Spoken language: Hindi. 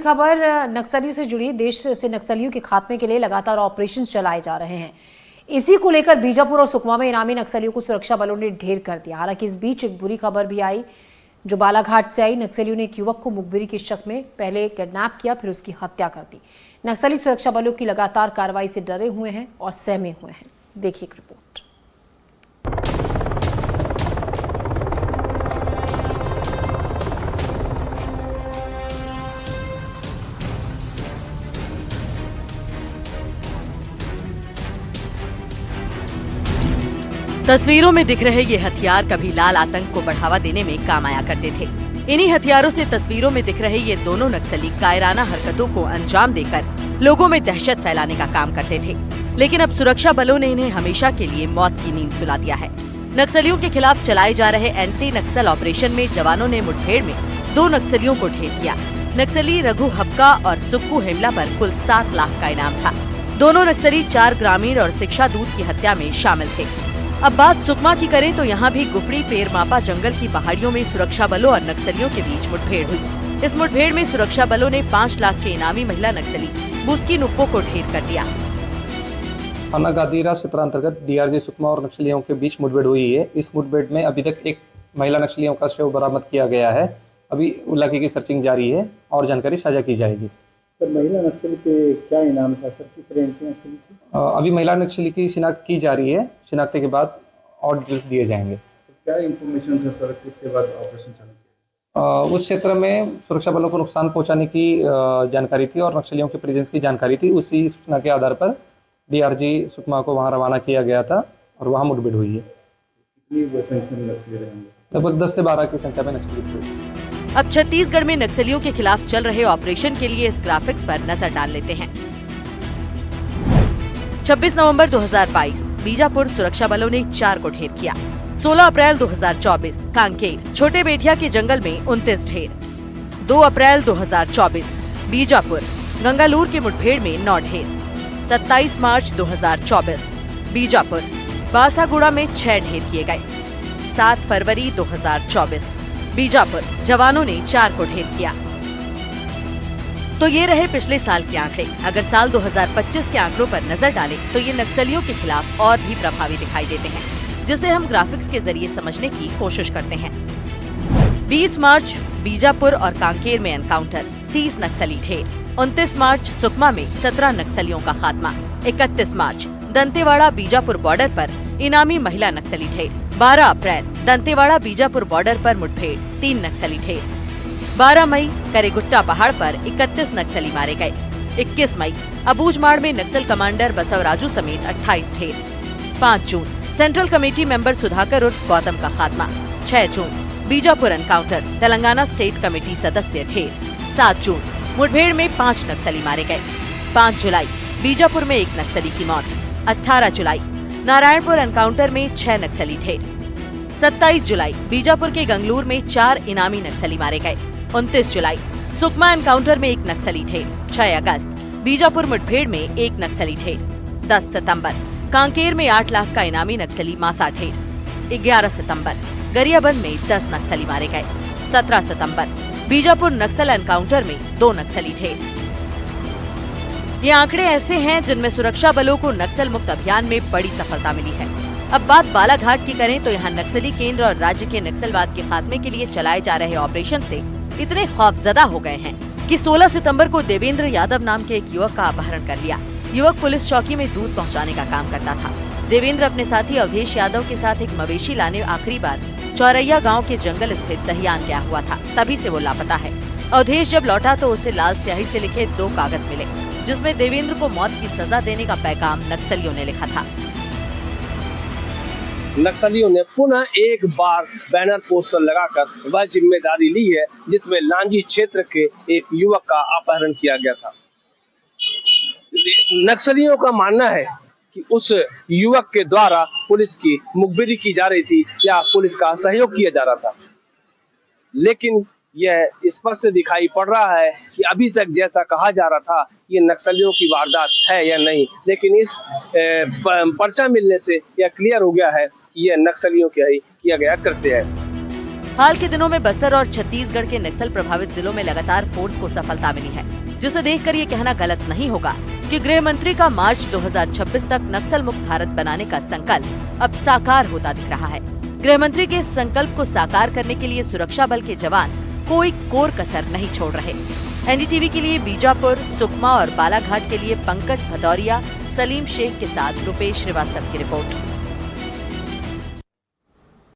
खबर नक्सलियों से जुड़ी। देश से नक्सलियों के खात्मे के लिए लगातार ऑपरेशन चलाए जा रहे हैं। इसी को लेकर बीजापुर और सुकमा में इनामी नक्सलियों को सुरक्षा बलों ने ढेर कर दिया। हालांकि इस बीच एक बुरी खबर भी आई जो बालाघाट से आई। नक्सलियों ने एक युवक को मुखबिरी के शक में पहले किडनैप किया, फिर उसकी हत्या कर दी। नक्सली सुरक्षा बलों की लगातार कार्रवाई से डरे हुए हैं और सहमे हुए हैं। देखिए एक रिपोर्ट। तस्वीरों में दिख रहे ये हथियार कभी लाल आतंक को बढ़ावा देने में काम आया करते थे। इन्हीं हथियारों से तस्वीरों में दिख रहे ये दोनों नक्सली कायराना हरकतों को अंजाम देकर लोगों में दहशत फैलाने का काम करते थे। लेकिन अब सुरक्षा बलों ने इन्हें हमेशा के लिए मौत की नींद सुला दिया है। नक्सलियों के खिलाफ चलाए जा रहे एंटी नक्सल ऑपरेशन में जवानों ने मुठभेड़ में 2 नक्सलियों को ढेर किया। नक्सली रघु हप्का और सुक्कू हेमला पर कुल 7 लाख का इनाम था। दोनों नक्सली 4 ग्रामीण और शिक्षा दूत की हत्या में शामिल थे। अब बात सुकमा की करें तो यहाँ भी गुफड़ी पेर मापा जंगल की पहाड़ियों में सुरक्षा बलों और नक्सलियों के बीच मुठभेड़ हुई। इस मुठभेड़ में सुरक्षा बलों ने 5 लाख के इनामी महिला नक्सली बुस्की नुप्पो को ढेर कर दिया। थाना गादीरा क्षेत्र अंतर्गत डीआरजी सुकमा और नक्सलियों के बीच मुठभेड़ हुई है। इस मुठभेड़ में अभी तक एक महिला नक्सलियों का शव बरामद किया गया है। अभी इलाके की सर्चिंग जारी है और जानकारी साझा की जाएगी। सर, महिला नक्सली के क्या इनाम था सर? किस रेंज की नक्सली थी? अभी महिला नक्सली की शिनाख्त की जा रही है। शिनाख्त के बाद और डिटेल्स दिए जाएंगे। क्या इन्फॉर्मेशन था सर, किसके बाद ऑपरेशन चालू किया? उस क्षेत्र में सुरक्षा बलों को नुकसान पहुंचाने की जानकारी थी और नक्सलियों के प्रेजेंस की जानकारी थी। उसी सूचना के आधार पर डीआरजी सुकमा को वहां रवाना किया गया था और वहां मुठभेड़ हुई है। कितनी संख्या में नक्सली रहेंगे? लगभग 10 से 12 की संख्या में नक्सली थे। अब छत्तीसगढ़ में नक्सलियों के खिलाफ चल रहे ऑपरेशन के लिए इस ग्राफिक्स पर नजर डाल लेते हैं। 26 नवंबर 2022 बीजापुर सुरक्षा बलों ने 4 को ढेर किया। 16 अप्रैल 2024 कांकेर छोटे बेटिया के जंगल में 29 ढेर। 2 अप्रैल 2024 बीजापुर गंगालूर के मुठभेड़ में 9 ढेर। 27 मार्च 2024 बीजापुर बासागुड़ा में 6 ढेर किए गए। 7 फरवरी 2024 बीजापुर जवानों ने 4 को ढेर किया। तो ये रहे पिछले साल के आंकड़े। अगर साल 2025 के आंकड़ों पर नजर डालें तो ये नक्सलियों के खिलाफ और भी प्रभावी दिखाई देते हैं, जिसे हम ग्राफिक्स के जरिए समझने की कोशिश करते हैं। 20 मार्च बीजापुर और कांकेर में एनकाउंटर, 30 नक्सली ढेर। 29 मार्च सुकमा में 17 नक्सलियों का खात्मा। 31 मार्च दंतेवाड़ा बीजापुर बॉर्डर पर इनामी महिला नक्सली ढेर। 12 अप्रैल दंतेवाड़ा बीजापुर बॉर्डर पर मुठभेड़, 3 नक्सली ढेर। 12 मई करेगुट्टा पहाड़ पर 31 नक्सली मारे गए। 21 मई अबूझमाड़ में नक्सल कमांडर बसवराजू समेत 28 ढेर। 5 जून सेंट्रल कमेटी मेंबर सुधाकर उर्फ गौतम का खात्मा। 6 जून Bijapur encounter, Telangana state committee सदस्य ढेर। 7 जून मुठभेड़ में 5 नक्सली मारे गए। 5 जुलाई बीजापुर में 1 नक्सली की मौत। 18 जुलाई नारायणपुर एनकाउंटर में 6 नक्सली ढेर। 27 जुलाई बीजापुर के गंगलूर में 4 इनामी नक्सली मारे गए। 29 जुलाई सुकमा एनकाउंटर में 1 नक्सली ढेर। 6 अगस्त बीजापुर मुठभेड़ में 1 नक्सली ढेर। 10 सितंबर कांकेर में 8 लाख का इनामी नक्सली मासा ढेर। 11 सितंबर गरियाबंद में 10 नक्सली मारे गए। 17 सितंबर बीजापुर नक्सल एनकाउंटर में 2 नक्सली ढेर। ये आंकड़े ऐसे हैं जिनमें सुरक्षा बलों को नक्सल मुक्त अभियान में बड़ी सफलता मिली है। अब बात बालाघाट की करें तो यहाँ नक्सली केंद्र और राज्य के नक्सलवाद के खात्मे के लिए चलाए जा रहे ऑपरेशन से इतने खौफजदा हो गए हैं कि 16 सितंबर को देवेंद्र यादव नाम के एक युवक का अपहरण कर लिया। युवक पुलिस चौकी में दूध पहुंचाने का काम करता था। देवेंद्र अपने साथी अवधेश यादव के साथ एक मवेशी लाने आखिरी बार चौरैया गांव के जंगल स्थित दहियान गया हुआ था। तभी से वो लापता है। अवधेश जब लौटा तो उसे लाल स्याही से लिखे 2 कागज मिले, जिसमें देवेंद्र को मौत की सजा देने का पैगाम नक्सलियों ने लिखा था। नक्सलियों ने पुनः एक बार बैनर पोस्टर लगाकर वह जिम्मेदारी ली है जिसमें लांजी क्षेत्र के एक युवक का अपहरण किया गया था। नक्सलियों का मानना है कि उस युवक के द्वारा पुलिस की मुखबिरी की जा रही थी या पुलिस का सहयोग किया जा रहा था, लेकिन यह स्पष्ट दिखाई पड़ रहा है कि अभी तक जैसा कहा जा रहा था ये नक्सलियों की वारदात है या नहीं, लेकिन इस पर्चा मिलने से यह क्लियर हो गया है कि यह नक्सलियों का ही किया गया कृत्य है। हाल के दिनों में बस्तर और छत्तीसगढ़ के नक्सल प्रभावित जिलों में लगातार फोर्स को सफलता मिली है, जिसे देखकर ये कहना गलत नहीं होगा कि गृह मंत्री का मार्च 2026 तक नक्सल मुक्त भारत बनाने का संकल्प अब साकार होता दिख रहा है। गृह मंत्री के इस संकल्प को साकार करने के लिए सुरक्षा बल के जवान कोई कोर कसर नहीं छोड़ रहे। एनडीटीवी के लिए बीजापुर, सुकमा और बालाघाट के लिए पंकज भदौरिया, सलीम शेख के साथ रुपेश श्रीवास्तव की रिपोर्ट।